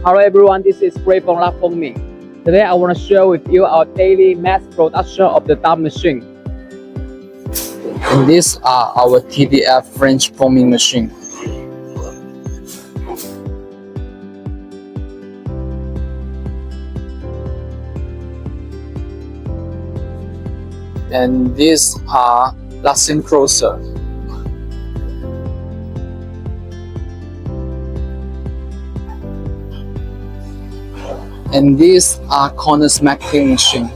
Hello everyone, this is Ray from Lab Foaming. Today I want to share with you our daily mass production of the Duct machine. And these are our TDF French foaming machine. And these are lasting closer. And these are corner smacking machine.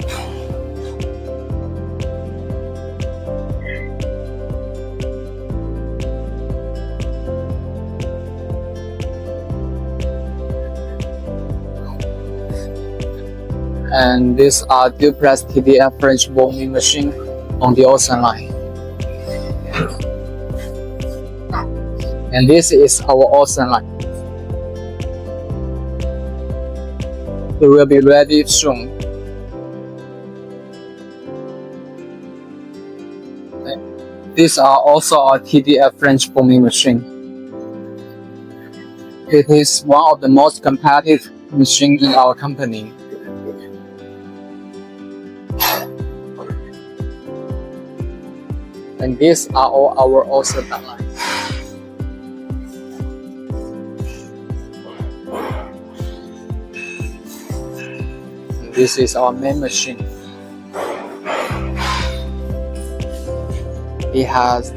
And these are duplex TDF French foaming machine on the ocean line. And this is our ocean line. It will be ready soon. These are also our TDF French foaming machine. It is one of the most competitive machines in our company. And these are all our ocean lines. This is our main machine. It has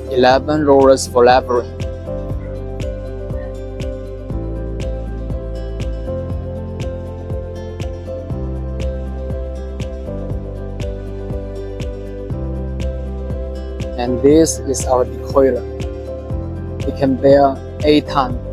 11 rollers for levering. And this is our decoiler. It can bear 8 tons.